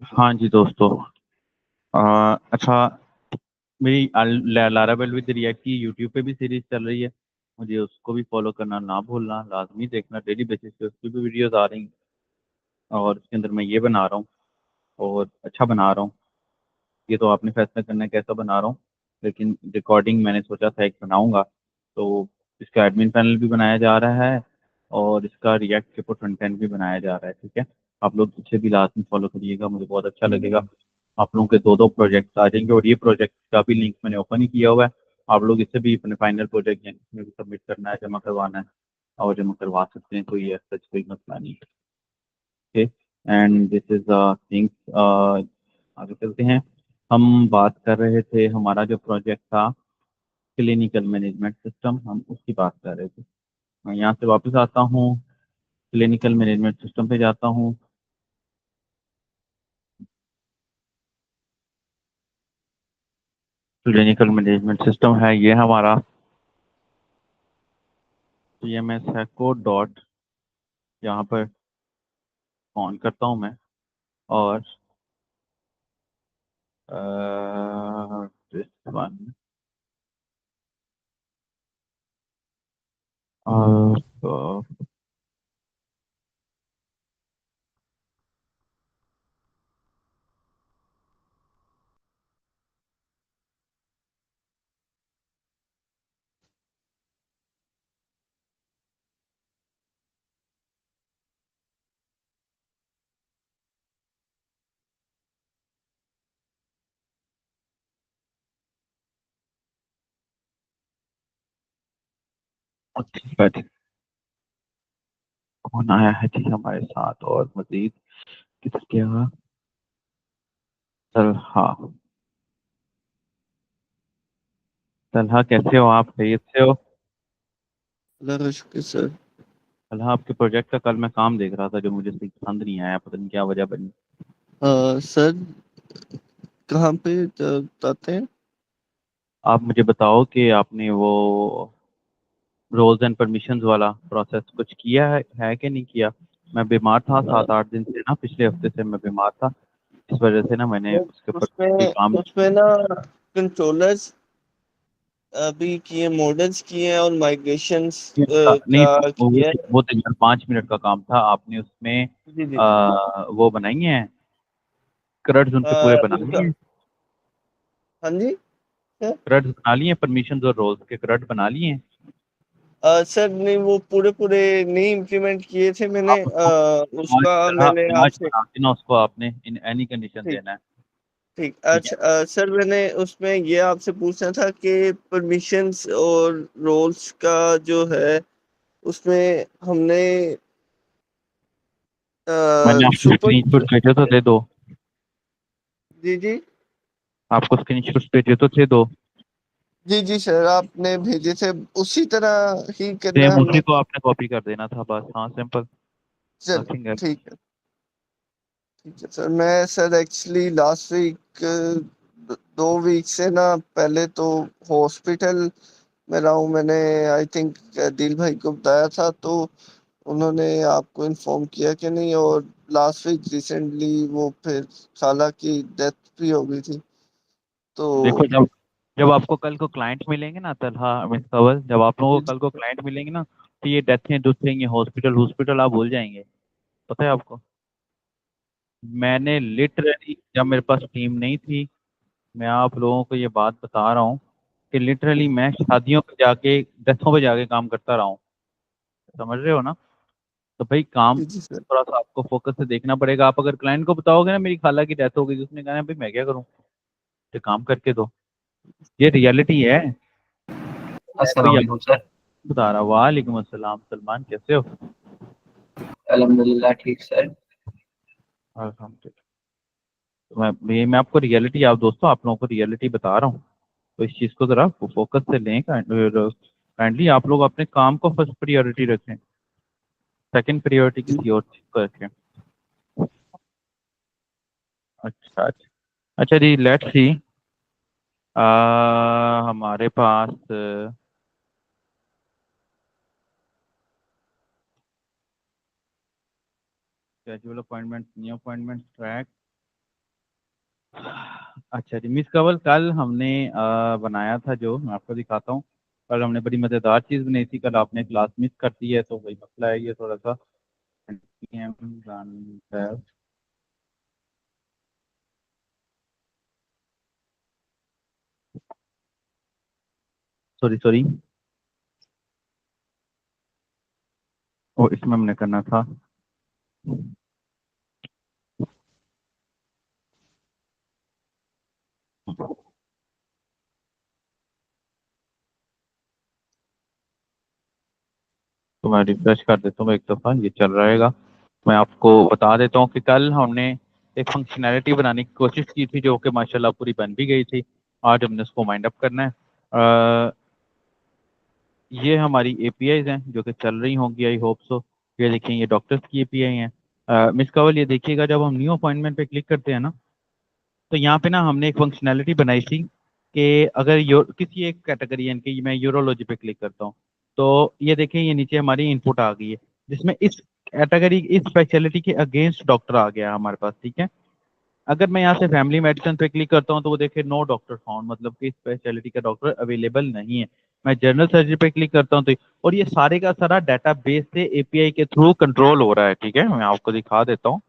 हाँ जी दोस्तों। अच्छा, मेरी लारावेल विद रिएक्ट की यूट्यूब पे भी सीरीज चल रही है। मुझे उसको भी फॉलो करना ना भूलना, लाजमी देखना। डेली बेसिस पे उसकी भी वीडियोस आ रही हैं और उसके अंदर मैं ये बना रहा हूँ और अच्छा बना रहा हूँ। ये तो आपने फैसला करना है कैसा बना रहा हूँ, लेकिन रिकॉर्डिंग मैंने सोचा था एक बनाऊंगा। तो इसका एडमिन पैनल भी बनाया जा रहा है और इसका रिएक्ट के ऊपर कंटेंट भी बनाया जा रहा है। ठीक है, आप लोग इसे भी लाजमी फॉलो करिएगा, मुझे बहुत अच्छा लगेगा। आप लोगों के दो दो प्रोजेक्ट आ जाएंगे और ये प्रोजेक्ट का भी लिंक मैंने ओपन ही किया हुआ है। आप लोग इसे भी अपने फाइनल प्रोजेक्ट में भी सबमिट करना है, जमा करवाना है और जमा करवा सकते हैं, कोई ऐसा कोई मसला नहीं है। And this is things. आगे चलते हैं। हम बात कर रहे थे, हमारा जो प्रोजेक्ट था क्लिनिकल मैनेजमेंट सिस्टम, हम उसकी बात कर रहे थे। मैं यहाँ से वापस आता हूँ, क्लिनिकल मैनेजमेंट सिस्टम पे जाता हूँ। क्लिनिकल मैनेजमेंट सिस्टम है ये हमारा। CMS हैको डॉट, यहाँ पर ऑन करता हूँ मैं। और दिस वन, कौन आया है जी हमारे साथ और मजीद किधर गया? तलहा। तलहा कैसे हो आप, खैरियत से हो? अल्लाह का शुक्र सर। तलहा, आपके प्रोजेक्ट का कल मैं काम देख रहा था जो मुझे सही पसंद नहीं आया, पता नहीं क्या वजह बनी। सर कहाँ पे बताते हैं? आप मुझे बताओ कि आपने वो रोल्स एंड परमिशंस वाला प्रोसेस कुछ किया है कि नहीं किया। मैं बीमार था, अ, 7 8 दिन से ना, पिछले हफ्ते से मैं बीमार था। इस वजह से ना मैंने सर, उसके ऊपर कोई उसमें काम। उसमें ना कंट्रोलर्स भी किए, मॉडल्स किए हैं और माइग्रेशंस नहीं, का किया है। वो तो यार 5 मिनट का काम था। आपने उसमें जी जी। वो बनाई हैं, क्रड्स उन पे पूरे बना उसका, लिए हैं। हाँ जी सर। क्रड्स बना लिए हैं, परमिशन और रोल्स के क्रड बना लिए हैं। सर नहीं, वो पूरे पूरे नहीं इम्प्लीमेंट किए थे मैंने। आप उसको आज उसका तरह मैंने आज आपसे। बना के ना उसको आपने इन एनी कंडीशन ठीक देना है। ठीक। ठीक है। अच्छा, सर मैंने उसमें ये आपसे पूछना था कि परमिशंस और रोल्स का जो है उसमें हमने मैंने आपको सुपर। स्क्रीनशॉट भेजे तो दे दो। जी जी। आपको स्क्रीनशॉट भेजे तो थे दो। जी जी सर, आपने भेजे थे उसी तरह ही करना है सेम हमने। उसी को आपने कॉपी कर देना था बस, हाँ, सिंपल। चल नथिंग है। ठीक है। ठीक है सर, मैं sir actually last week 2 week से ना पहले तो हॉस्पिटल में रहा हूँ। मैंने आई थिंक दिल भाई को बताया था, तो उन्होंने आपको इन्फॉर्म किया कि नहीं? और लास्ट वीक रिसेंटली वो फिर खाला की डेथ भी हो गई थी तो। देखो, जब जब आपको कल को क्लाइंट मिलेंगे ना तलहा मिस कंवल, जब आप लोगों को कल को क्लाइंट मिलेंगे ना, तो ये डेथें दुथेंगे, हॉस्पिटल हॉस्पिटल आप भूल जाएंगे। पता है आपको, मैंने लिटरली, जब मेरे पास टीम नहीं थी, मैं आप लोगों को ये बात बता रहा हूँ कि लिटरली मैं शादियों पे जाके, डेथों पे जाके काम करता रहा हूँ। समझ रहे हो ना? तो भाई काम जी जी सर। थोड़ा सा आपको फोकस से देखना पड़ेगा। आप अगर क्लाइंट को बताओगे ना मेरी खाला की डेथ हो गई, तो उसने कहना भाई मैं क्या करूँ, ये काम करके दो। ये रियलिटी है। अस्सलाम भाई वालेकुम सर। बता रहा, वालेकुम अस्सलाम। सलमान कैसे हो? अल्हम्दुलिल्लाह ठीक सर। अल्हम्दुलिल्लाह। तो मैं आपको रियलिटी, आप दोस्तों, आप लोगों को रियलिटी बता रहा हूँ। तो इस चीज़ को ज़रा फोकस से लें। काइंडली आप लोग अपने काम को फर्स्ट प्रायोरिटी रखें, सेकंड प्रायोरिटी किसी और चीज़ को रखें। अच्छा अच्छा। अच्छा जी, लेट्स सी। हमारे पास casual appointment, new appointment track, अच्छा जी मिस कंवल, कल हमने बनाया था, जो मैं आपको दिखाता हूँ। कल हमने बड़ी मज़ेदार चीज़ बनाई थी, कल आपने क्लास मिस कर दी है, तो वही मसला है ये थोड़ा सा। सॉरी सॉरी, वो इसमें हमने करना था। तो मैं रिफ्रेश कर देता हूँ एक दफ़ा, ये चल रहेगा। मैं आपको बता देता हूँ कि कल हमने एक फंक्शनैलिटी बनाने की कोशिश की थी, जो कि माशाल्लाह पूरी बन भी गई थी। आज हमने उसको माइंड अप करना है। ये हमारी एपीआईज हैं जो कि चल रही होंगी, आई होप सो। ये देखिए, ये डॉक्टर्स की एपीआई हैं। मिस कंवल, ये देखिएगा, जब हम न्यू अपॉइंटमेंट पे क्लिक करते हैं ना, तो यहाँ पे ना हमने एक फंक्शनैलिटी बनाई थी कि अगर किसी एक कैटेगरी, यानी कि मैं यूरोलॉजी पे क्लिक करता हूँ, तो ये देखें, ये नीचे हमारी इनपुट आ गई है, जिसमें इस कैटेगरी, इस स्पेशलिटी के अगेंस्ट डॉक्टर आ गया है हमारे पास, ठीक है। अगर मैं यहाँ से फैमिली मेडिसिन पे क्लिक करता हूँ, तो वो देखे नो डॉक्टर फाउंड, मतलब कि स्पेशलिटी का डॉक्टर अवेलेबल नहीं है। मैं जनरल सर्जरी पे क्लिक करता हूँ, तो और ये सारे का सारा डाटा बेस से एपीआई के थ्रू कंट्रोल हो रहा है, ठीक है। मैं आपको दिखा देता हूँ।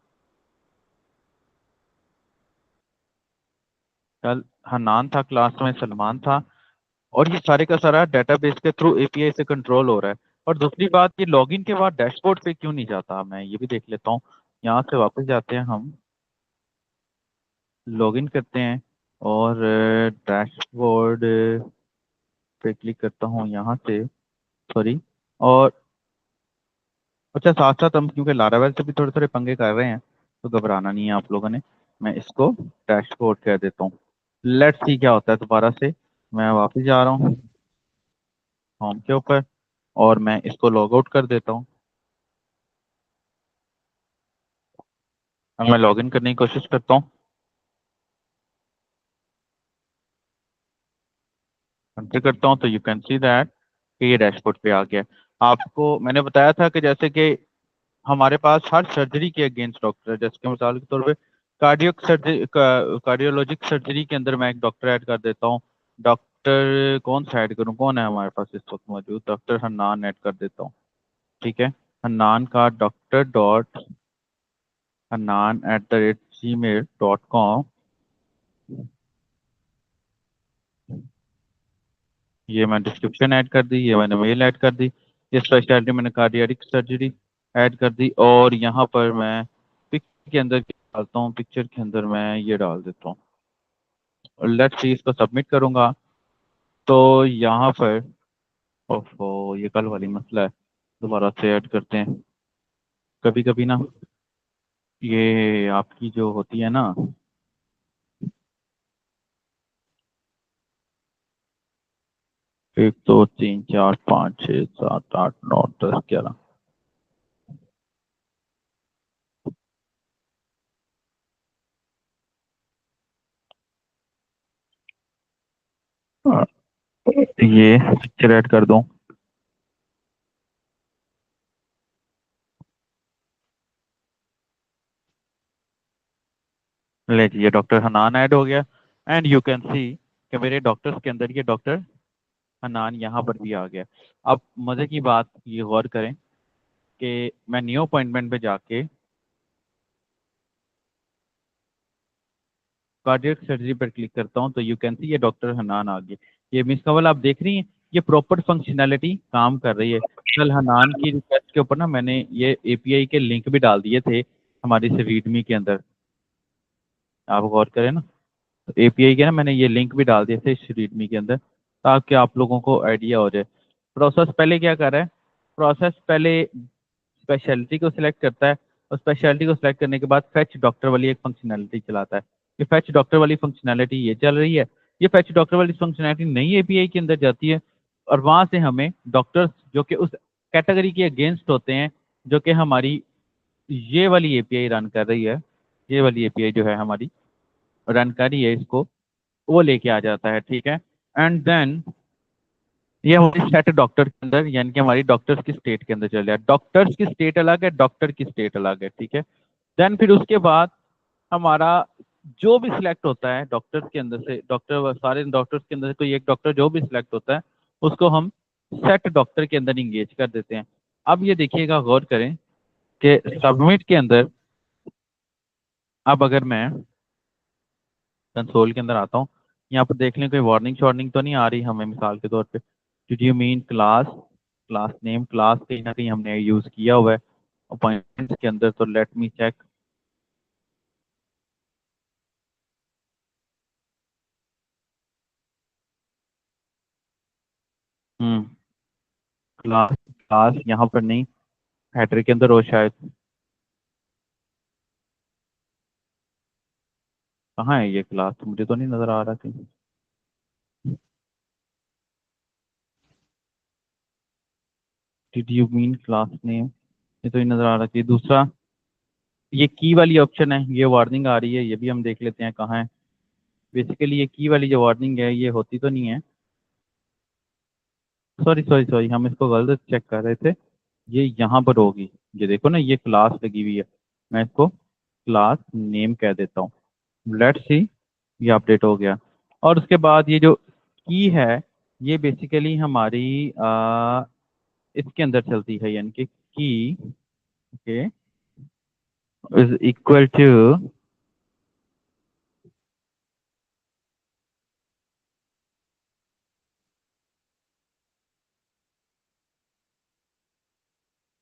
कल हनान था क्लास में, सलमान था, और ये सारे का सारा डेटाबेस के थ्रू एपीआई से कंट्रोल हो रहा है। और दूसरी बात, ये लॉगिन के बाद डैशबोर्ड पे क्यों नहीं जाता, मैं ये भी देख लेता हूँ। यहाँ से वापस जाते हैं हम, लॉगिन करते हैं, और डैशबोर्ड पे क्लिक करता हूँ यहाँ से, सॉरी। और अच्छा, साथ साथ हम क्योंकि लारावेल से भी थोड़े थोड़े पंगे कर रहे हैं, तो घबराना नहीं है आप लोगों ने। मैं इसको डैशबोर्ड कह देता हूँ। लेट्स सी क्या होता है दोबारा से। मैं वापस जा रहा हूँ होम के ऊपर, और मैं इसको लॉग आउट कर देता हूँ। अब मैं लॉगिन करने की कोशिश करता हूँ, एंटर करता हूँ, तो यू कैन सी दैट कि ये डैशबोर्ड पे आ गया। आपको मैंने बताया था कि जैसे कि हमारे पास हर सर्जरी के अगेंस्ट डॉक्टर है। जैसे कि मिसाल के तौर पे कार्डियक सर्जरी, कार्डियोलॉजिक सर्जरी के अंदर मैं एक डॉक्टर ऐड कर देता हूँ। डॉक्टर कौन सा ऐड करूँ, कौन है हमारे पास इस वक्त मौजूद, डॉक्टर हन्नान ऐड कर देता हूँ, ठीक है। हन्नान का डॉक्टर डॉट hannaan@gmail.com, ये मैं डिस्क्रिप्शन ऐड कर दी, ये मैंने मेल ऐड कर दी, ये स्पेशलिटी मैंने कार्डियक सर्जरी ऐड कर दी, और यहाँ पर मैं पिक्चर के अंदर डालता हूँ, पिक्चर के अंदर मैं ये डाल देता हूँ, और लेट्स सी, इसको सबमिट करूँगा, तो यहाँ पर ओफो, ये कल वाली मसला है, दोबारा से ऐड करते हैं। कभी कभी ना ये आपकी जो होती है ना, 1 2 3 4 5 6 7 8 9 10 11, ये पिक्चर ऐड कर दूं। ले जी, ये डॉक्टर हनान ऐड हो गया, एंड यू कैन सी कि मेरे डॉक्टर्स के अंदर ये डॉक्टर हनान यहाँ पर भी आ गया। अब मज़े की बात ये गौर करें कि मैं न्यू अपॉइंटमेंट पे जाके कार्डियक सर्जरी पर क्लिक करता हूँ, तो यू कैन सी ये डॉक्टर हनान आ गया। ये मिस कंवल आप देख रही हैं, ये प्रॉपर फंक्शनैलिटी काम कर रही है। कल हनान की रिक्वेस्ट के ऊपर ना मैंने ये एपीआई के लिंक भी डाल दिए थे हमारी से रीडमी के अंदर, आप गौर करें ना, एपीआई के ना मैंने ये लिंक भी डाल दिए थे इस रीडमी के अंदर, ताकि आप लोगों को आइडिया हो जाए। प्रोसेस पहले क्या कर रहा है, प्रोसेस पहले स्पेशलिटी को सिलेक्ट करता है, और स्पेशलिटी को सिलेक्ट करने के बाद फेच डॉक्टर वाली एक फंक्शनैलिटी चलाता है। ये फेच डॉक्टर वाली फंक्शनैलिटी ये चल रही है। ये फेच डॉक्टर वाली फंक्शनैलिटी नई एपीआई के अंदर जाती है, और वहां से हमें डॉक्टर्स जो कि उस कैटेगरी के अगेंस्ट होते हैं, जो कि हमारी ये वाली एपीआई रन कर रही है, ये वाली एपीआई जो है हमारी रन कर रही है इसको, वो लेके आ जाता है, ठीक है। एंड देन ये हमारी सेट डॉक्टर के अंदर, यानी कि हमारी डॉक्टर्स की स्टेट के अंदर चल जाए। डॉक्टर्स की स्टेट अलग है, डॉक्टर की स्टेट अलग है, ठीक है। देन फिर उसके बाद हमारा जो भी सिलेक्ट होता है डॉक्टर्स के अंदर से, डॉक्टर सारे डॉक्टर्स के अंदर से कोई एक डॉक्टर जो भी सिलेक्ट होता है उसको हम सेट डॉक्टर के अंदर इंगेज कर देते हैं। अब ये देखिएगा, गौर करें कि सबमिट के अंदर, अब अगर मैं कंसोल के अंदर आता हूँ, यहाँ पर देख लें कोई वार्निंग शॉर्निंग तो नहीं आ रही हमें, मिसाल के तौर पे did you mean class, class name, class कहीं ना कहीं हमने यूज किया हुआ है अपॉइंटमेंट्स के अंदर, तो लेट मी चेक। हम्म, क्लास, क्लास यहाँ पर नहीं, हेडर के अंदर हो शायद। कहाँ है ये क्लास, मुझे तो नहीं नजर आ रहा कहीं। Did you mean class name, ये तो नहीं नजर आ रहा कि दूसरा, ये की वाली ऑप्शन है, ये वार्निंग आ रही है, ये भी हम देख लेते हैं कहाँ है। बेसिकली ये की वाली जो वार्निंग है ये होती तो नहीं है, सॉरी सॉरी सॉरी, हम इसको गलत चेक कर रहे थे। ये यहाँ पर होगी, ये देखो ना, ये क्लास लगी हुई है, मैं इसको क्लास नेम कह देता हूँ। लेट्स सी, ये अपडेट हो गया। और उसके बाद ये जो की है, ये बेसिकली हमारी इसके अंदर चलती है, यानी कि की ओके इज इक्वल टू,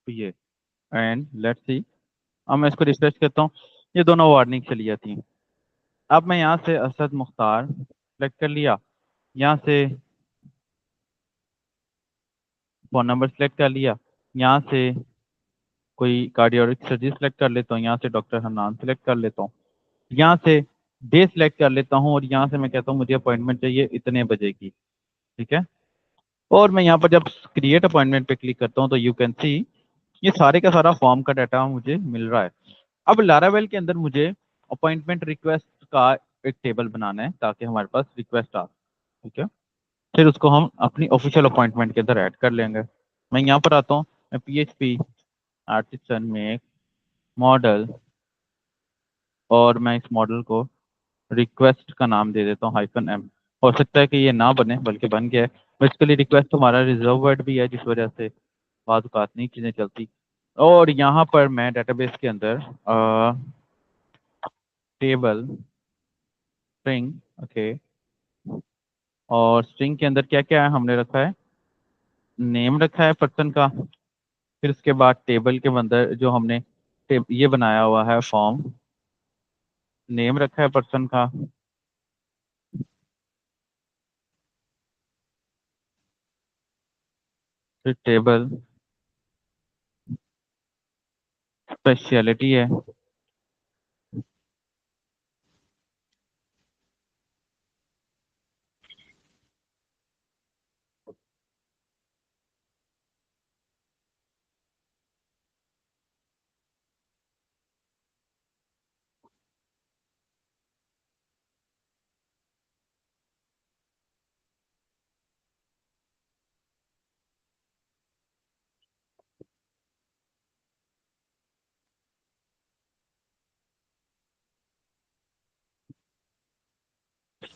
ये एंड लेट्स सी, अब मैं इसको रिफ्रेश करता हूँ, ये दोनों वार्निंग चली जाती हैं। अब मैं यहाँ से असद मुख्तार सेलेक्ट कर लिया, यहाँ से फ़ोन नंबर सेलेक्ट कर लिया, यहाँ से कोई कार्डियोलॉजिक सर्जरी सेलेक्ट कर लेता हूँ, यहाँ से डॉक्टर हन्नान सेलेक्ट कर लेता हूँ, यहाँ से डे सेलेक्ट कर लेता हूँ, और यहाँ से मैं कहता हूँ मुझे अपॉइंटमेंट चाहिए इतने बजे की। ठीक है, और मैं यहाँ पर जब क्रिएट अपॉइंटमेंट पे क्लिक करता हूँ तो यू कैन सी ये सारे का सारा फॉर्म का डाटा मुझे मिल रहा है। अब लारावेल के अंदर मुझे अपॉइंटमेंट रिक्वेस्ट का एक टेबल बनाना है ताकि हमारे पास रिक्वेस्ट आ। ठीक है, फिर उसको हम अपनी ऑफिशियल अपॉइंटमेंट के अंदर ऐड कर लेंगे। मैं यहाँ पर आता हूँ, मैं PHP आर्टिसन में मॉडल, और मैं इस मॉडल को रिक्वेस्ट का नाम दे देता हूँ -m। हो सकता है कि ये ना बने, बल्कि बन गया है। बेसिकली रिक्वेस्ट हमारा रिजर्व वर्ड भी है, जिस वजह से बात बात नहीं चीज़ें चलती। और यहाँ पर मैं डेटाबेस के अंदर टेबल स्ट्रिंग, ओके, और स्ट्रिंग के अंदर क्या क्या है हमने रखा है, नेम रखा है पर्सन का, फिर उसके बाद टेबल के अंदर जो हमने ये बनाया हुआ है फॉर्म, नेम रखा है पर्सन का, फिर टेबल स्पेशलिटी है,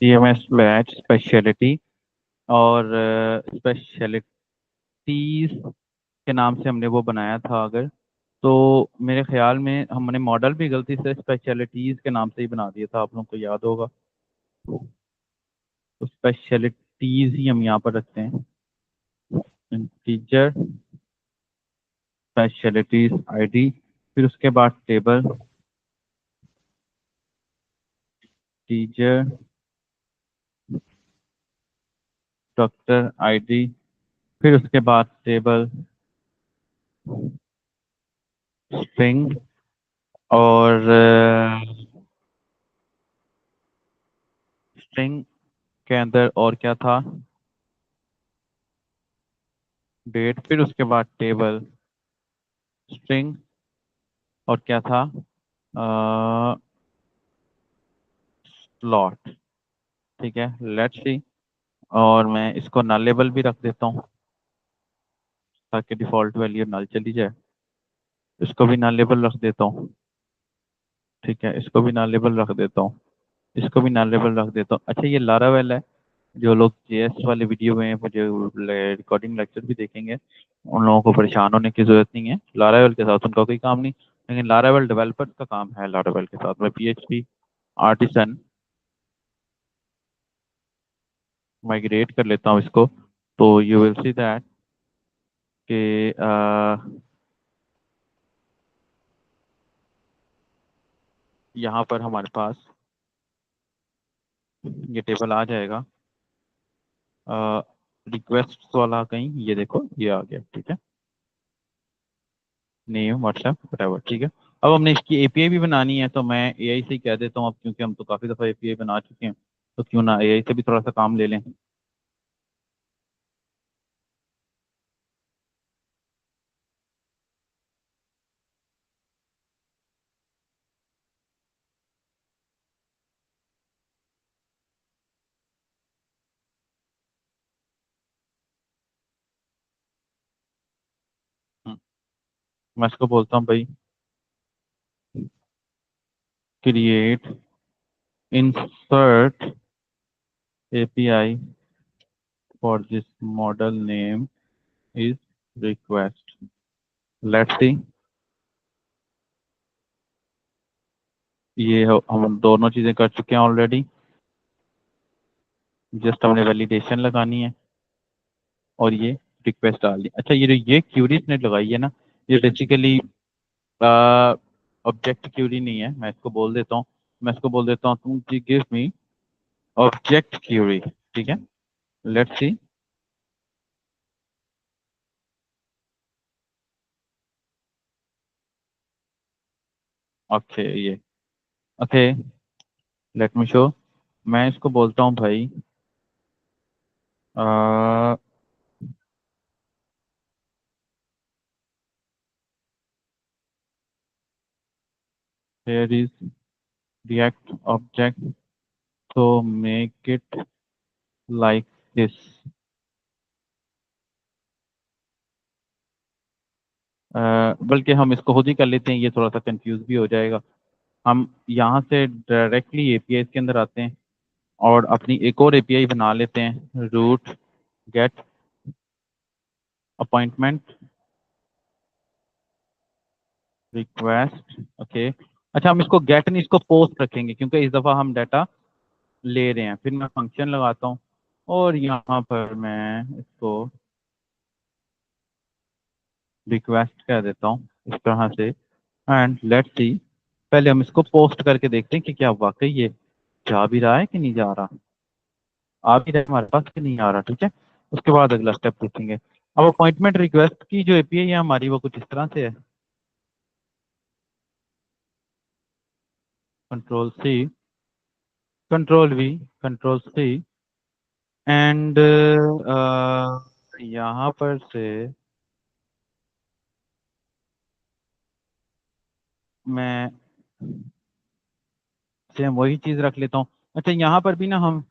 CMS बैच स्पेशलिटी, और स्पेशलिटीज के नाम से हमने वो बनाया था अगर, तो मेरे ख्याल में हमने मॉडल भी गलती से स्पेशलिटीज के नाम से ही बना दिया था, आप लोगों को याद होगा। तो स्पेशलिटीज ही हम यहाँ पर रखते हैं, टीचर स्पेशलिटीज ID, फिर उसके बाद टेबल टीचर डॉक्टर ID, फिर उसके बाद टेबल स्ट्रिंग, और स्ट्रिंग के अंदर और क्या था, डेट, फिर उसके बाद टेबल स्ट्रिंग, और क्या था, स्लॉट। ठीक है, लेट्स सी, और मैं इसको नल लेबल भी रख देता हूँ ताकि डिफॉल्ट वैल्यू नल चली जाए। इसको भी नल लेबल रख देता हूँ। ठीक है, इसको भी नल लेबल रख देता हूँ। इसको भी नॉलेबल रख देता हूँ। अच्छा, ये लारावेल है। जो लोग जेएस वाले वीडियो में मुझे रिकॉर्डिंग लेक्चर भी देखेंगे, उन लोगों को परेशान होने की जरूरत नहीं है। लारावेल के साथ उनका कोई काम नहीं, लेकिन लारावेल डेवलपर्स का काम है। लारावेल के साथ मैं पीएचपी आर्टिसन माइग्रेट कर लेता हूँ इसको, तो यू विल सी दैट कि यहाँ पर हमारे पास ये टेबल आ जाएगा। रिक्वेस्ट वाला कहीं, ये देखो ये आ गया, ठीक है। नेम व्हाट्सएप वhatever, ठीक है। अब हमने इसकी एपीआई भी बनानी है, तो मैं एआई से ही कह देता हूँ अब, क्योंकि हम तो काफ़ी दफ़ा एपीआई बना चुके हैं, तो क्यों ना एआई से भी थोड़ा सा काम ले लें। मैं इसको बोलता हूँ भाई, create insert API for this model name is request. Let's see, ये हम दोनों चीज़ें कर चुके हैं ऑलरेडी। जस्ट हमने वैलिडेशन लगानी है और ये रिक्वेस्ट डाल दी। अच्छा, ये जो ये क्यूरी इसने लगाई है ना, ये बेसिकली ऑब्जेक्ट क्यूरी नहीं है। मैं इसको बोल देता हूँ, मैं इसको बोल देता हूँ तुम गिव मी ऑब्जेक्ट क्यूरी, ठीक है। लेट्स सी, ओके ये ओके, लेट मी शो। मैं इसको बोलता हूँ भाई here is react object, so make it like this। बल्कि हम इसको खुद ही कर लेते हैं, ये थोड़ा सा कंफ्यूज भी हो जाएगा। हम यहाँ से डायरेक्टली एपीआई के अंदर आते हैं और अपनी एक और एपीआई बना लेते हैं, route get appointment request, okay. अच्छा, हम इसको गेट नहीं, इसको पोस्ट रखेंगे, क्योंकि इस दफ़ा हम डाटा ले रहे हैं। फिर मैं फंक्शन लगाता हूँ और यहाँ पर मैं इसको रिक्वेस्ट कह देता हूँ इस तरह से, एंड लेट्स सी। पहले हम इसको पोस्ट करके देखते हैं कि क्या वाकई ये जा भी रहा है कि नहीं जा रहा, आ भी रहा है हमारे पास कि नहीं आ रहा, ठीक है। उसके बाद अगला स्टेप देखेंगे। अब अपॉइंटमेंट रिक्वेस्ट की जो एपीआई है हमारी, वो कुछ इस तरह से है, control C, control V, control C, and यहाँ पर से मैं सेम वही चीज रख लेता हूँ। अच्छा, यहाँ पर भी ना हम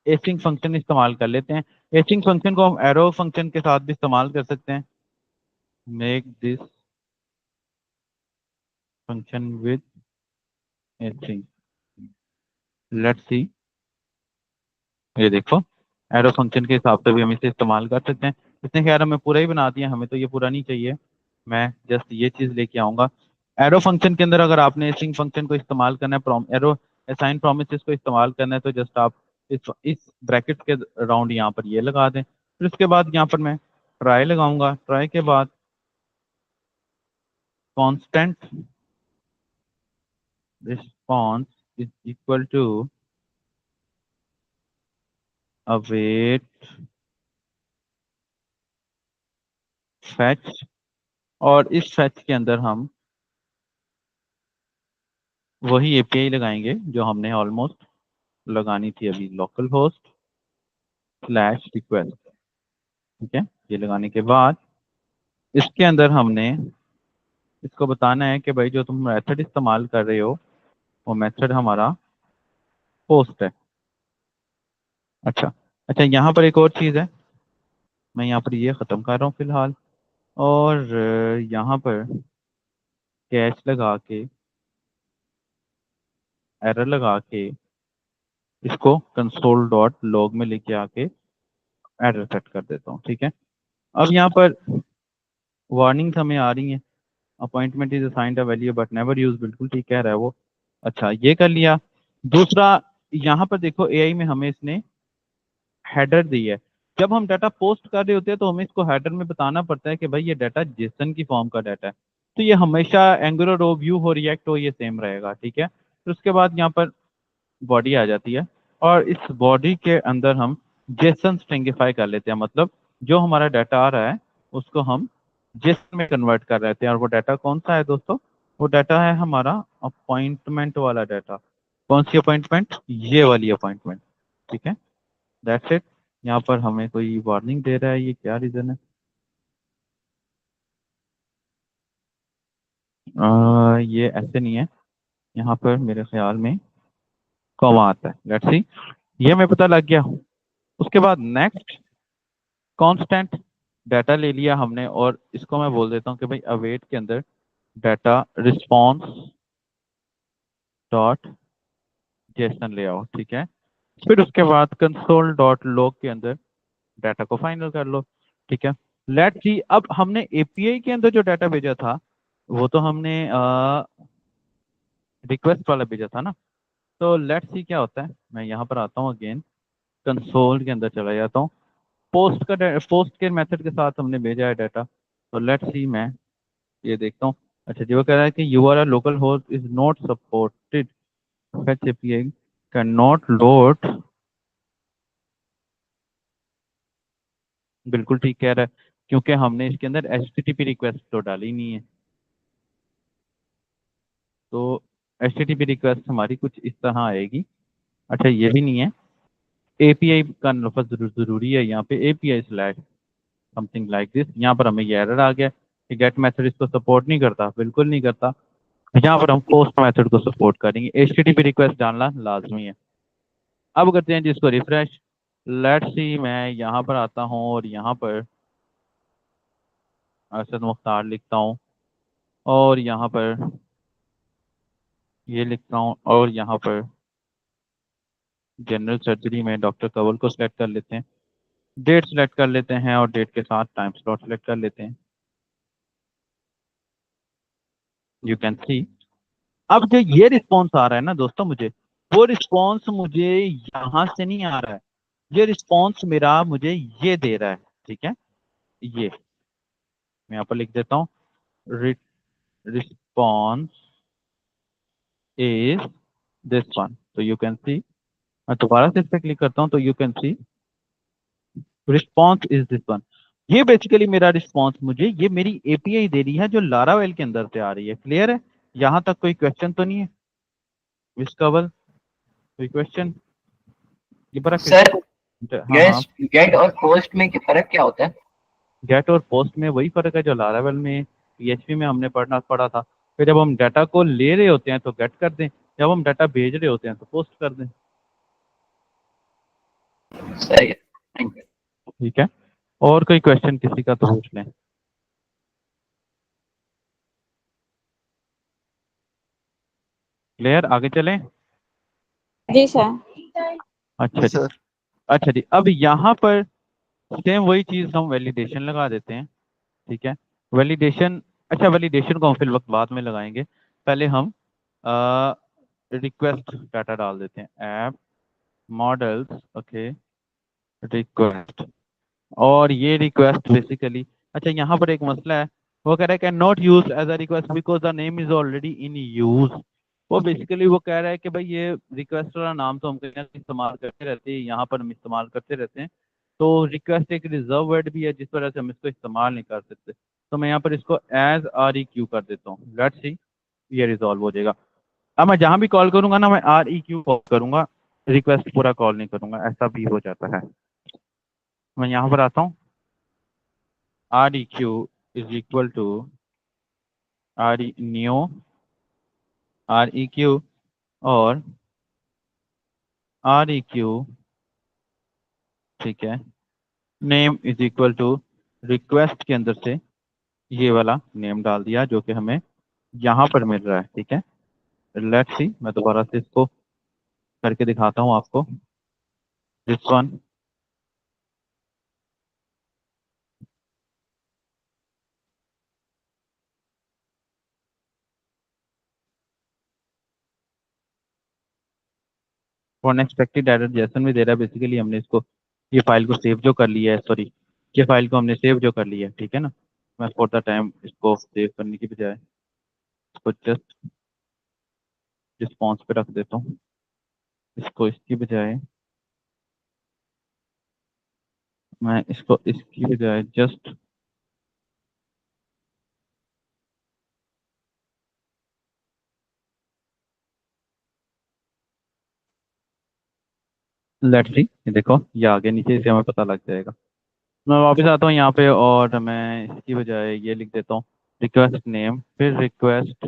एसिंग फंक्शन इस्तेमाल कर लेते हैं। एसिंग फंक्शन को हम एरो फंक्शन के साथ भी इस्तेमाल कर सकते हैं। Make this function with async, let's see. ये देखो, एरो फंक्शन के हिसाब से भी हम इसे इस्तेमाल कर सकते हैं। इसने खैर हमें पूरा ही बना दिया, हमें तो ये पूरा नहीं चाहिए। मैं जस्ट ये चीज लेके आऊंगा। एरो फंक्शन के अंदर अगर आपने एसिंग फंक्शन को इस्तेमाल करना है, एरो असाइन प्रोमिसेस को इस्तेमाल करना है, तो जस्ट आप इस ब्रैकेट के राउंड यहाँ पर ये लगा दें। फिर उसके बाद यहाँ पर मैं ट्राई लगाऊंगा। ट्राई के बाद constant response is equal to await fetch, और इस फैच के अंदर हम वही एपीआई लगाएंगे जो हमने ऑलमोस्ट लगानी थी अभी, लोकल होस्ट स्लैश रिक्वेस्ट, ठीक है। ये लगाने के बाद इसके अंदर हमने इसको बताना है कि भाई जो तुम मेथड इस्तेमाल कर रहे हो, वो मेथड हमारा पोस्ट है। अच्छा, अच्छा, यहाँ पर एक और चीज़ है। मैं यहाँ पर ये ख़त्म कर रहा हूँ फिलहाल, और यहाँ पर कैश लगा के एरर लगा के इसको कंसोल डॉट लॉग में लेके आके एरर सेट कर देता हूँ। ठीक है, अब यहाँ पर वार्निंग्स हमें आ रही हैं। Appointment is assigned a value but never use, बिल्कुल ठीक कह रहा है वो। अच्छा, ये कर लिया। दूसरा, यहाँ पर देखो एआई में हमें इसने हेडर दी है। जब हम डाटा पोस्ट कर रहे होते हैं तो हमें इसको हेडर में बताना पड़ता है कि भाई ये डाटा जेसन की फॉर्म का डाटा है। तो ये हमेशा एंगुलर हो, व्यू हो, रिएक्ट हो, ये सेम रहेगा। ठीक है, तो उसके बाद यहाँ पर बॉडी आ जाती है और इस बॉडी के अंदर हम जेसन स्ट्रिंगिफाई कर लेते हैं। मतलब जो हमारा डाटा आ रहा है उसको हम जेसन में कन्वर्ट कर रहे हैं। और वो डाटा कौन सा है दोस्तों? वो डाटा है हमारा अपॉइंटमेंट वाला डाटा। कौन सी अपॉइंटमेंट? ये वाली अपॉइंटमेंट। ठीक है, दैट्स इट। यहाँ पर हमें कोई वार्निंग दे रहा है, ये क्या रीजन है? ये ऐसे नहीं है, यहाँ पर मेरे ख्याल में कॉमा आता है। लेट्स सी, ये हमें पता लग गया। उसके बाद नेक्स्ट, कांस्टेंट डाटा ले लिया हमने और इसको मैं बोल देता हूँ कि भाई अवेट के अंदर डाटा रिस्पॉन्स डॉट जेसन ले आओ। ठीक है, फिर उसके बाद कंसोल डॉट लॉग के अंदर डाटा को फाइनल कर लो। ठीक है, लेट्स सी, अब हमने एपीआई के अंदर जो डाटा भेजा था वो तो हमने रिक्वेस्ट वाला भेजा था ना। तो लेट्स सी क्या होता है। मैं यहाँ पर आता हूँ, अगेन कंसोल के अंदर चला जाता हूँ। पोस्ट के मेथड के साथ हमने भेजा है डाटा। तो लेट्स सी, मैं ये देखता हूँ। अच्छा जी, वो कह रहा है कि you are a local host is not supported, fetch API can not load. बिल्कुल ठीक कह रहा है, क्योंकि हमने इसके अंदर एचटीटीपी रिक्वेस्ट तो डाली नहीं है। तो एचटीटीपी रिक्वेस्ट हमारी कुछ इस तरह आएगी। अच्छा, ये भी नहीं है, एपीआई का लफ्ज जरूरी है यहाँ पे, API slash something like this. यहाँ पर हमें ये एरर आ गया कि गेट मेथड इसको सपोर्ट नहीं करता, बिल्कुल नहीं करता। यहाँ पर हम पोस्ट मेथड को सपोर्ट करेंगे, एचटीटीपी रिक्वेस्ट डालना लाजमी है। अब करते हैं जिसको रिफ्रेश। लेट्स सी, मैं यहाँ पर आता हूँ और यहाँ पर अरशद मुख्तार लिखता हूँ और यहाँ पर ये लिखता हूँ और यहाँ पर जनरल सर्जरी में डॉक्टर कंवल को सिलेक्ट कर लेते हैं, डेट सिलेक्ट कर लेते हैं और डेट के साथ टाइम स्लॉट सिलेक्ट कर लेते हैं। यू कैन सी, अब जो ये रिस्पॉन्स आ रहा है ना दोस्तों, मुझे वो रिस्पॉन्स मुझे यहाँ से नहीं आ रहा है। ये रिस्पॉन्स मेरा मुझे ये दे रहा है। ठीक है, ये मैं यहाँ पर लिख देता हूँ, रिस्पॉन्स इज दिस वन। तो यू कैन सी, मैं दोबारा से इस पे क्लिक करता हूँ तो you can see response is this one. ये बेसिकली मेरा रिस्पॉन्स मुझे ये मेरी एपीआई दे रही है जो लारावेल के अंदर से आ रही है। क्लियर है? यहाँ तक कोई क्वेश्चन तो नहीं है? विस्कबल, कोई क्वेश्चन? ये बड़ा सर, हाँ हाँ, गेट और पोस्ट में क्या फर्क क्या होता है? गेट और पोस्ट में वही फर्क है जो लारावेल में, पीएचपी में हमने पढ़ा था। फिर जब हम डाटा को ले रहे होते हैं तो गेट कर दें, जब हम डाटा भेज रहे होते हैं तो पोस्ट कर दें। सही है, थैंक यू। ठीक है, और कोई क्वेश्चन किसी का तो पूछ लें। क्लियर, आगे चलें? जी सर। अच्छा जी, सर अच्छा जी, अब यहाँ पर सेम वही चीज हम वैलिडेशन लगा देते हैं। ठीक है, वैलिडेशन, अच्छा वैलिडेशन को हम फिर वक्त बाद में लगाएंगे, पहले हम रिक्वेस्ट डाटा डाल देते हैं, ऐप मॉडल्स, ओके, रिक्वेस्ट। और ये रिक्वेस्ट बेसिकली, अच्छा यहाँ पर एक मसला है, वो कह रहा है can not use as a request because the name is already in use. वो बेसिकली वो कह रहा है कि भाई ये रिक्वेस्ट वाला नाम तो हम कहीं ना कहीं इस्तेमाल करते रहते हैं, यहाँ पर हम इस्तेमाल करते रहते हैं। तो रिक्वेस्ट एक रिजर्व वर्ड भी है जिस वजह से हम इसको इस्तेमाल नहीं कर सकते। तो मैं यहाँ पर इसको एज आर ई क्यू कर देता हूँ। लेट्स सी, ये रिजॉल्व हो जाएगा। अब मैं जहां भी कॉल करूंगा ना, मैं आर ई क्यू कॉल करूंगा, रिक्वेस्ट पूरा कॉल नहीं करूंगा, ऐसा भी हो जाता है। मैं यहाँ पर आता हूँ, R E Q is equal to R E new R E Q और आर ई क्यू, ठीक है, name is equal to request के अंदर से ये वाला नेम डाल दिया जो कि हमें यहाँ पर मिल रहा है। ठीक है, लेट्स सी, मैं दोबारा से इसको करके दिखाता हूँ आपको। दिस वन, अनएक्सपेक्टेड एरर जैसन भी दे रहा है। बेसिकली हमने इसको, ये फाइल को सेव जो कर लिया है, सॉरी, ये फाइल को हमने सेव जो कर लिया है, ठीक है ना। मैं फॉर द टाइम इसको सेव करने की बजाय इसको जस्ट रिस्पॉन्स पे रख देता हूँ। इसको इसकी बजाय मैं इसको इसकी बजाय जस्ट लेट्स सी, ये देखो ये आगे नीचे से हमें पता लग जाएगा। मैं वापस आता हूँ यहाँ पे और मैं इसकी बजाय ये लिख देता हूँ रिक्वेस्ट नेम, फिर request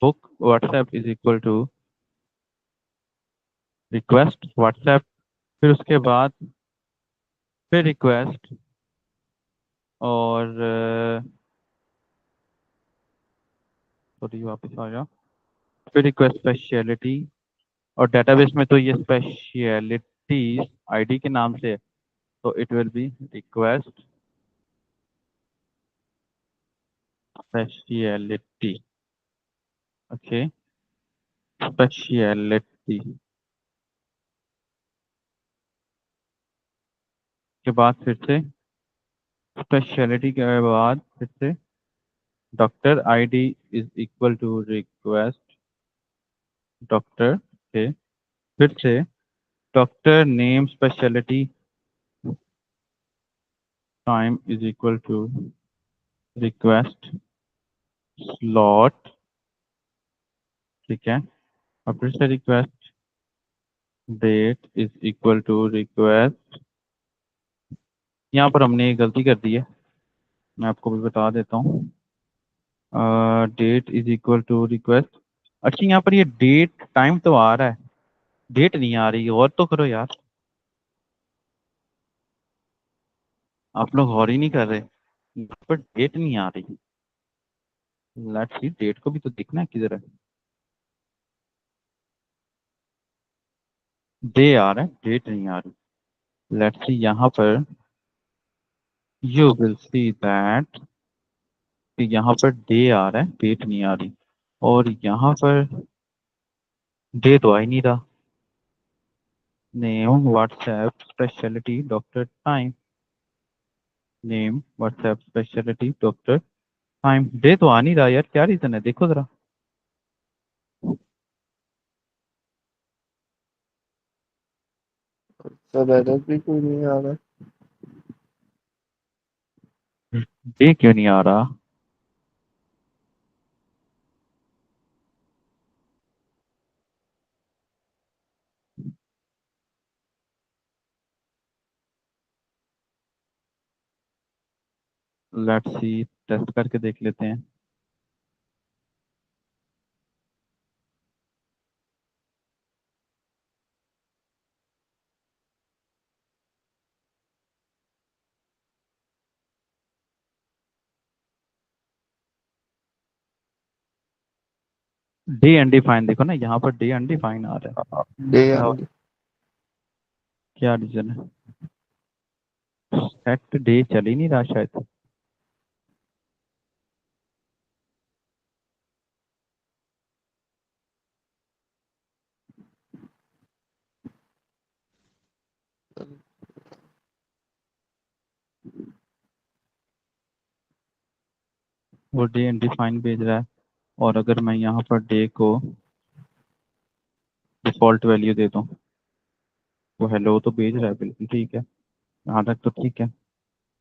book WhatsApp is equal to request WhatsApp, फिर उसके बाद फिर रिक्वेस्ट और सॉरी वापस आ जाओ, फिर रिक्वेस्ट स्पेशलिटी। और डेटाबेस में तो ये स्पेशलिटी आईडी के नाम से है, तो it will be request speciality. Okay, speciality के बाद फिर से स्पेशलिटी के बाद फिर से doctor ID is equal to request doctor के, फिर से doctor name speciality time is equal to request slot, ठीक है। और फिर से request date is equal to request, यहाँ पर हमने एक गलती कर दी है, मैं आपको भी बता देता हूँ। Date is equal to request, अच्छा यहाँ पर ये डेट टाइम तो आ रहा है, डेट नहीं आ रही, और तो करो यार, आप लोग गौर ही नहीं कर रहे, यहाँ पर डेट नहीं आ रही। लेट्स सी, डेट को भी तो देखना है किधर है, डे आ रहा है, डेट नहीं आ रही। लेट्स सी, यहाँ पर यू विल सी दैट यहाँ पर डे आ रहा है, डेट नहीं आ रही। और यहाँ पर डे तो आ ही नहीं रहा। Name WhatsApp speciality doctor time, name WhatsApp speciality doctor time, day तो आ नहीं रहा यार, क्या रीजन है देखो जरा। सर एरर भी कोई नहीं आ रहा। डे क्यों नहीं आ रहा? लेट्स सी, टेस्ट करके देख लेते हैं। डे अनडिफाइंड, देखो ना यहाँ पर डे अनडिफाइंड आ रहा है, डे क्या क्या रीजन है? सेट डे चल ही नहीं रहा शायद। वो डे अनडिफाइंड भेज रहा है, और अगर मैं यहाँ पर डे को डिफॉल्ट वैल्यू दे दूँ तो हेलो तो भेज रहा है, बिल्कुल ठीक है, यहाँ तक तो ठीक है।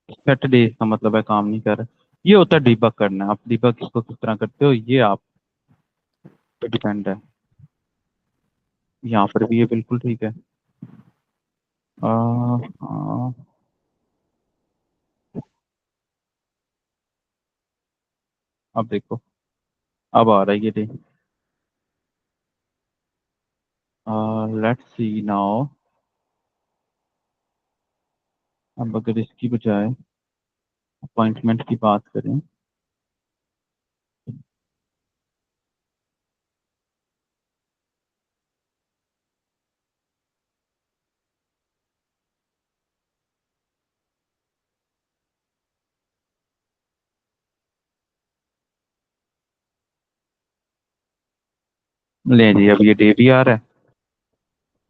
सैटरडे इसका मतलब है काम नहीं कर रहा। ये होता है डिबग करना, आप डिबग इसको किस तरह करते हो ये आप पे डिपेंड है। यहाँ पर भी ये बिल्कुल ठीक है। आ, आ, अब देखो, अब आ रहा है ये डे। Let's see now. अब अगर इसकी बजाय अपॉइंटमेंट की बात करें, ले जी, अब ये डे भी आ रहा है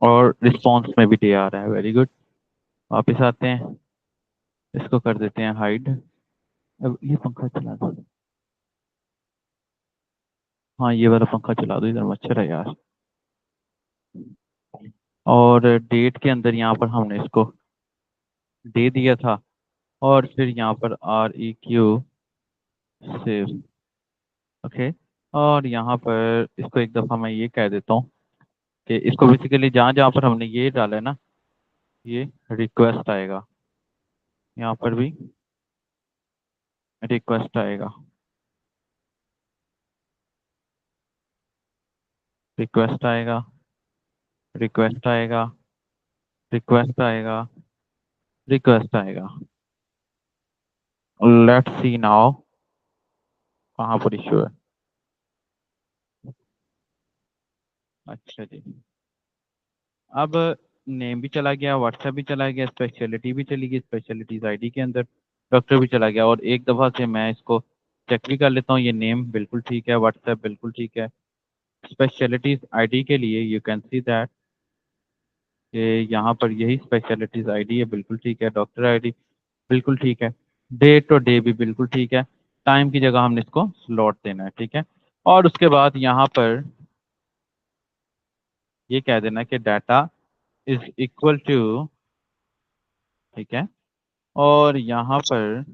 और रिस्पॉन्स में भी डे आ रहा है। Very good. वापस आते हैं, इसको कर देते हैं हाइड। अब ये पंखा चला दो। हाँ, ये वाला पंखा चला दो, इधर मच्छर है यार। और डेट के अंदर यहाँ पर हमने इसको डे दिया था और फिर यहाँ पर REQ सेव। ओके। और यहाँ पर इसको एक दफ़ा मैं ये कह देता हूँ कि इसको बेसिकली जहाँ जहाँ पर हमने ये डाला है ना, ये रिक्वेस्ट आएगा, यहाँ पर भी रिक्वेस्ट आएगा, रिक्वेस्ट आएगा, रिक्वेस्ट आएगा, रिक्वेस्ट आएगा, रिक्वेस्ट आएगा। लेट्स सी नाउ कहाँ पर इशू है। अच्छा जी, अब नेम भी चला गया, व्हाट्सएप भी चला गया, स्पेशलिटी भी चली गई, स्पेशलिटीज आईडी के अंदर डॉक्टर भी चला गया। और एक दफ़ा से मैं इसको चेक भी कर लेता हूँ, ये नेम बिल्कुल ठीक है, व्हाट्सएप बिल्कुल ठीक है। स्पेशलिटीज आईडी के लिए यू कैन सी दैट कि यहाँ पर यही स्पेशलिटीज आईडी है, बिल्कुल ठीक है। डॉक्टर आईडी बिल्कुल ठीक है। डेट और डे भी बिल्कुल ठीक है। टाइम की जगह हमने इसको स्लॉट देना है, ठीक है। और उसके बाद यहाँ पर ये कह देना कि डाटा इज इक्वल टू, ठीक है। और यहाँ पर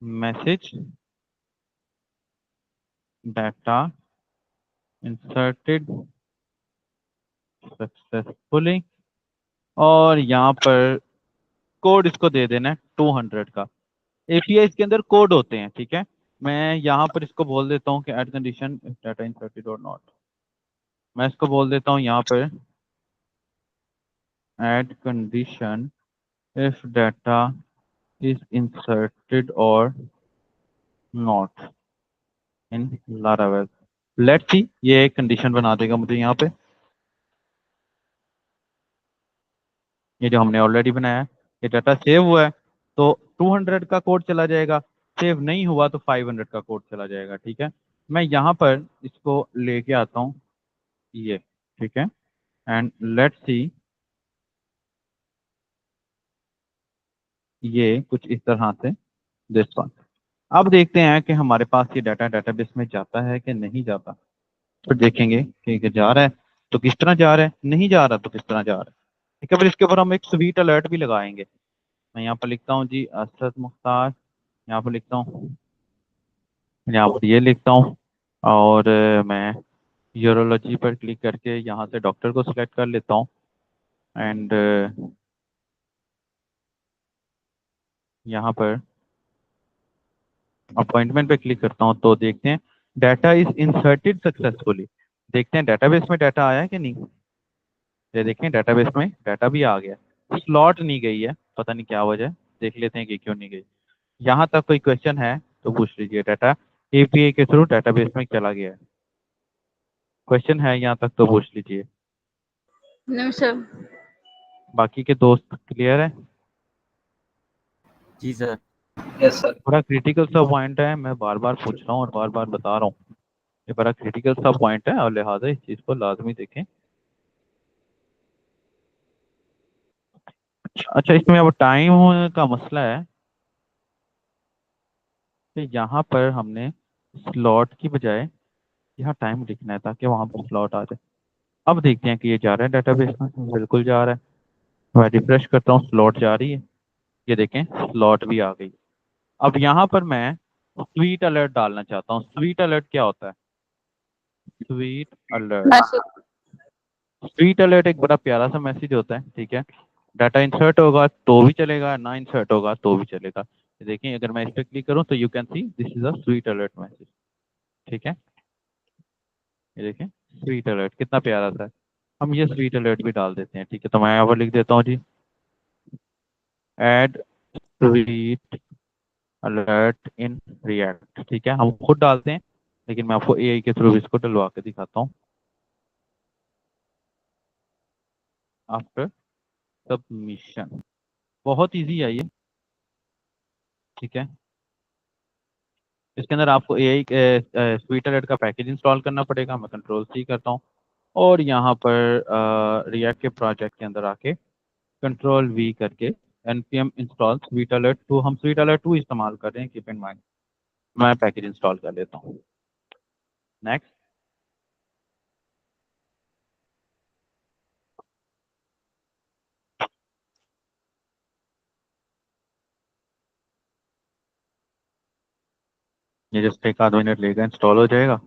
मैसेज डाटा इंसर्टेड सक्सेसफुली, और यहाँ पर कोड इसको दे देना है 200 का। एपीआई के अंदर कोड होते हैं, ठीक है। मैं यहाँ पर इसको बोल देता हूँ कि add condition data inserted or not. मैं इसको बोल देता हूँ यहाँ पर add condition if data is inserted or not in Laravel. Let's see, ये एक कंडीशन बना देगा मुझे यहाँ पे, ये जो हमने ऑलरेडी बनाया है। ये डाटा सेव हुआ है तो 200 का कोड चला जाएगा, सेव नहीं हुआ तो 500 का कोड चला जाएगा, ठीक है। मैं यहाँ पर इसको लेके आता हूँ ये, ठीक है। एंड लेट्स सी, ये कुछ इस तरह से दिस वन। अब देखते हैं कि हमारे पास ये डाटा डेटाबेस में जाता है कि नहीं जाता। फिर देखेंगे कि जा रहा है तो किस तरह जा रहा है, नहीं जा रहा तो किस तरह जा रहा है, ठीक है। फिर इसके ऊपर हम एक स्वीट अलर्ट भी लगाएंगे। मैं यहाँ पर लिखता हूँ जी असद मुख्तार, यहाँ पर लिखता हूँ, यहाँ पर ये लिखता हूँ। और मैं यूरोलॉजी पर क्लिक करके यहाँ से डॉक्टर को सिलेक्ट कर लेता हूँ। एंड यहाँ पर अपॉइंटमेंट पे क्लिक करता हूँ तो देखते हैं डाटा इज इंसर्टेड सक्सेसफुली। देखते हैं डेटाबेस में डाटा आया है कि नहीं। ये देखें डेटाबेस में डाटा भी आ गया, स्लॉट नहीं गई है, पता नहीं क्या वजह है। देख लेते हैं कि क्यों नहीं गई। यहाँ तक कोई क्वेश्चन है तो पूछ लीजिए। डाटा एपीआई के थ्रू डेटाबेस में चला गया है, क्वेश्चन है यहाँ तक तो पूछ लीजिए। No sir. बाकी के दोस्त क्लियर है? जी सर। Yes sir. बड़ा क्रिटिकल सा पॉइंट है, मैं बार बार पूछ रहा हूँ और बार बार बता रहा हूँ, ये बड़ा क्रिटिकल सा पॉइंट है और लिहाजा इस चीज़ को लाजमी देखें। अच्छा, इसमें अब टाइम का मसला है कि यहाँ पर हमने स्लॉट की बजाय यहाँ टाइम लिखना है ताकि वहाँ पर स्लॉट आ जाए। अब देखते हैं कि ये जा रहा है डेटाबेस में, बिल्कुल जा रहा है। मैं रिफ्रेश करता हूँ, स्लॉट जा रही है, ये देखें स्लॉट भी आ गई। अब यहाँ पर मैं स्वीट अलर्ट डालना चाहता हूँ। स्वीट अलर्ट क्या होता है? Sweet alert, message. Sweet alert एक बड़ा प्यारा सा मैसेज होता है, ठीक है। डाटा इंसर्ट होगा तो भी चलेगा, ना इंसर्ट होगा तो भी चलेगा। देखिए अगर मैं इस पर क्लिक करूँ तो you can see this is a sweet alert message, ठीक है। ये देखें स्वीट अलर्ट, कितना प्यारा था। हम ये स्वीट अलर्ट भी डाल देते हैं, ठीक है। तो मैं यहाँ पर लिख देता हूँ जी, add sweet alert in React, ठीक है। हम खुद डालते हैं, लेकिन मैं आपको एआई के थ्रू इसको डलवा के दिखाता हूँ। आफ्टर सबमिशन, बहुत इजी है ये, ठीक है। इसके अंदर आपको एआई स्वीट अलर्ट का पैकेज इंस्टॉल करना पड़ेगा। मैं कंट्रोल सी करता हूँ और यहाँ पर रिएक्ट के प्रोजेक्ट के अंदर आके कंट्रोल वी करके npm इंस्टॉल स्वीट अलर्ट 2, हम स्वीट अलर्ट 2 इस्तेमाल कर रहे हैं, कीप इन माइंड। मैं पैकेज इंस्टॉल कर लेता हूँ। नेक्स्ट, ये जस्ट एक आध मिनट लेगा, इंस्टॉल हो जाएगा।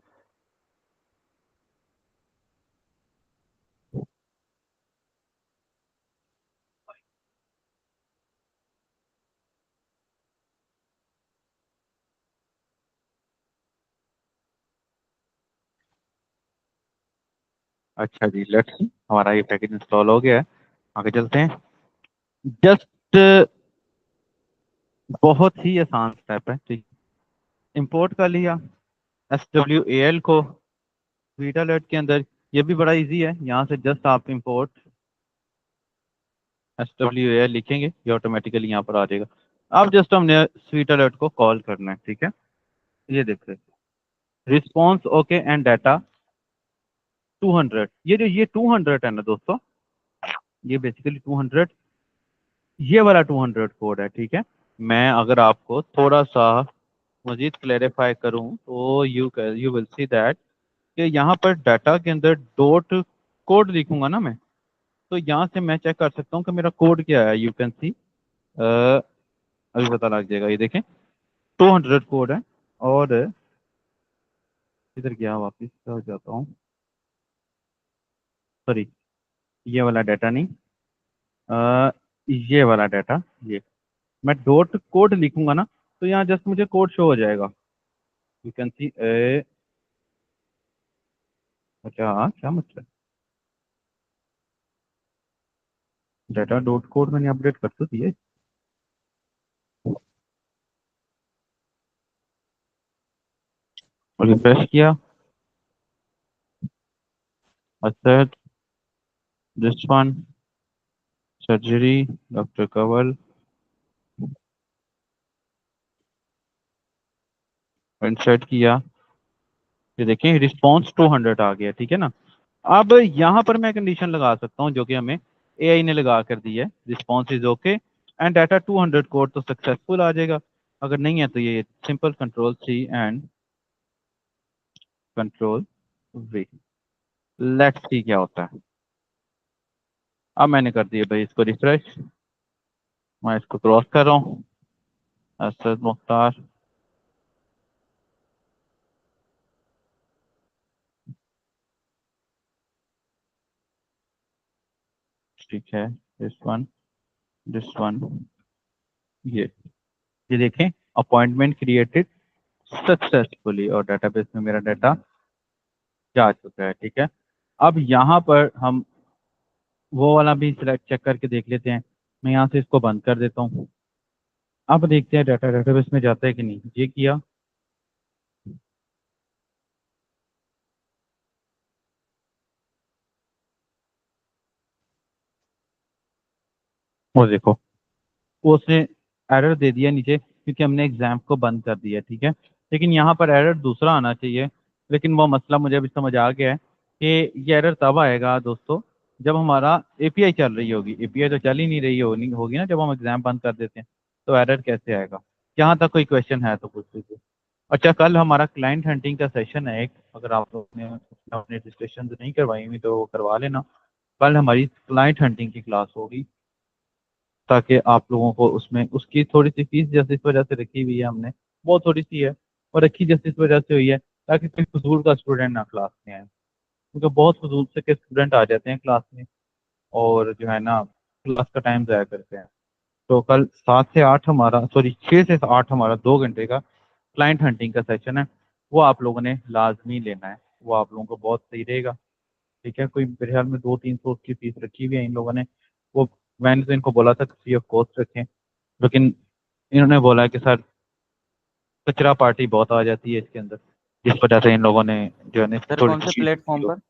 अच्छा जी, लेट्स सी, हमारा ये पैकेज इंस्टॉल हो गया है। आगे चलते हैं। जस्ट बहुत ही आसान स्टेप है, ठीक। इंपोर्ट कर लिया SWAL को स्वीट अलर्ट के अंदर, ये भी बड़ा इजी है। यहाँ से जस्ट आप इंपोर्ट SWAL लिखेंगे, ये ऑटोमेटिकली यहाँ पर आ जाएगा। अब जस्ट हमने स्वीट अलर्ट को कॉल करना है, ठीक है। ये देखते हैं रिस्पॉन्स ओके एंड डाटा 200। ये 200 है ना दोस्तों, ये बेसिकली 200, ये वाला 200 कोड है, ठीक है। मैं अगर आपको थोड़ा सा मजीद क्लेरिफाई करूं तो यू विल सी दैट कि यहाँ पर डाटा के अंदर डॉट कोड लिखूंगा ना मैं, तो यहाँ से मैं चेक कर सकता हूँ कि मेरा कोड क्या है। यू कैन सी, अभी पता लग जाएगा। ये देखें 200 कोड है। और इधर गया, वापिस हो जाता हूँ, सॉरी, ये वाला डाटा नहीं, ये वाला डाटा, ये मैं डॉट कोड लिखूंगा ना, तो यहाँ जस्ट मुझे कोड शो हो जाएगा। यू कैन सी, अच्छा हाँ, क्या मतलब, डाटा डॉट कोड मैंने अपडेट कर तो दिए। और रिफ्रेश किया, अच्छा this one surgery doctor Kanwal, insert किया, ये देखें रिस्पॉन्स 200 आ गया, ठीक है ना। अब यहाँ पर मैं कंडीशन लगा सकता हूँ जो कि हमें एआई ने लगा कर दी है, response is okay and data 200 code, तो सक्सेसफुल आ जाएगा। अगर नहीं है तो ये simple control C and control V, let's see क्या होता है। अब मैंने कर दिया भाई इसको रिफ्रेश, मैं इसको क्रॉस कर रहा हूँ, असद मुख्तार, ठीक है, दिस वन, ये देखें अपॉइंटमेंट क्रिएटेड सक्सेसफुली और डेटाबेस में मेरा डाटा जा चुका है, ठीक है। अब यहाँ पर हम वो वाला भी सिलेक्ट चेक करके देख लेते हैं। मैं यहाँ से इसको बंद कर देता हूँ। अब देखते हैं डाटा डेटाबेस में जाता है कि नहीं। ये किया, वो देखो वो उसने एरर दे दिया नीचे, क्योंकि हमने एग्जाम को बंद कर दिया, ठीक है। लेकिन यहाँ पर एरर दूसरा आना चाहिए, लेकिन वो मसला मुझे अभी समझ आ गया है कि ये एरर तब आएगा दोस्तों जब हमारा एपीआई चल रही होगी। एपीआई तो चल ही नहीं रही होगी ना जब हम एग्जाम बंद कर देते हैं, तो एरर कैसे आएगा। यहाँ तक कोई क्वेश्चन है तो पूछ लीजिए। अच्छा, कल हमारा क्लाइंट हंटिंग का सेशन है एक, अगर आप लोग ने अपने रजिस्ट्रेशन नहीं करवाई हुई तो वो करवा लेना। कल हमारी क्लाइंट हंटिंग की क्लास होगी, ताकि आप लोगों को उसमें उसकी थोड़ी सी फीस जैसे इस वजह से रखी हुई है हमने, बहुत थोड़ी सी है, और रखी जैसे इस वजह से हुई है ताकि कोई फजूल का स्टूडेंट ना क्लास में आए, क्योंकि बहुत फजूल से के स्टूडेंट आ जाते हैं क्लास में और जो है ना क्लास का टाइम ज़ाया करते हैं। तो कल 7 से 8 हमारा, सॉरी 6 से 8 हमारा 2 घंटे का क्लाइंट हंटिंग का सेशन है, वो आप लोगों ने लाजमी लेना है। वो आप लोगों को बहुत सही रहेगा। ठीक है, कोई मेरे ख्याल में 200-300 की फीस रखी हुई है इन लोगों ने। वो मैंने तो इनको बोला था फ्री ऑफ कॉस्ट रखें, लेकिन इन्होंने बोला कि सर कचरा पार्टी बहुत आ जाती है इसके अंदर, जिस वजह से इन लोगों ने जो है ना सर थोड़ी कौन से सी प्लेटफॉर्म पर?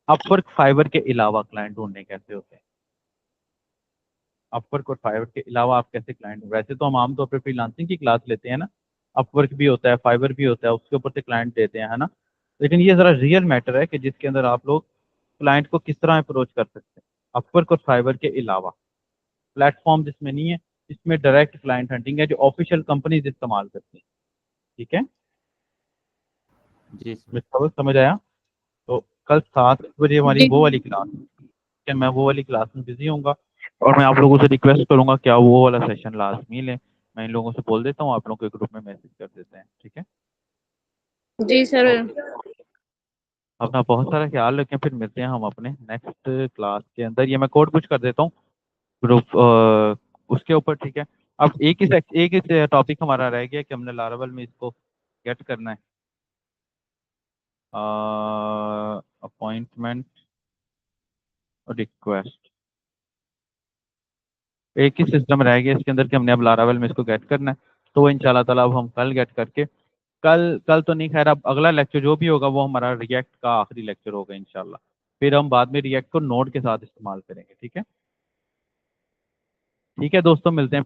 अपवर्क फाइवर के अलावा क्लाइंट ढूंढने कैसे होते हैं। अपवर्क और फाइवर के अलावा आप कैसे क्लाइंट, वैसे तो हम आमतौर पर फ्रीलांसिंग की क्लास लेते हैं ना, अपवर्क भी होता है, फाइवर भी होता है, उसके ऊपर से क्लाइंट देते हैं, है ना। लेकिन ये ज़रा रियल मैटर है कि जिसके अंदर आप लोग क्लाइंट को किस तरह अप्रोच कर सकते हैं। अपवर्क और फाइवर के अलावा प्लेटफॉर्म जिसमें नहीं है, इसमें डायरेक्ट क्लाइंट हंटिंग है जो ऑफिशियल कंपनीज इस्तेमाल करती हैं। ठीक है, जी सर। मिस्टर समझ आया। तो कल 7 बजे हमारी जी वो वाली क्लास है, मैं वो वाली क्लास में बिजी होऊंगा और मैं आप लोगों से रिक्वेस्ट करूंगा क्या वो वाला सेशन लाजमी लें। मैं इन लोगों से बोल देता हूँ, आप लोगों के ग्रुप में मैसेज कर देते हैं। ठीक है, जी सर। अपना बहुत सारा ख्याल रखें, फिर मिलते हैं हम अपने नेक्स्ट क्लास के अंदर। ये मैं कोड कुछ कर देता हूँ ग्रुप उसके ऊपर। ठीक है, अब एक ही टॉपिक हमारा रह गया कि हमने लारावल में इसको गेट करना है, अपॉइंटमेंट रिक्वेस्ट। एक ही सिस्टम रह गया इसके अंदर कि हमने अब लारावेल में इसको गेट करना है। तो वो इंशाल्लाह ताला अब हम कल गेट करके कल तो नहीं, खैर अब अगला लेक्चर जो भी होगा वो हमारा रिएक्ट का आखिरी लेक्चर होगा इंशाल्लाह। फिर हम बाद में रिएक्ट को नोड के साथ इस्तेमाल करेंगे। ठीक है, ठीक है दोस्तों, मिलते हैं।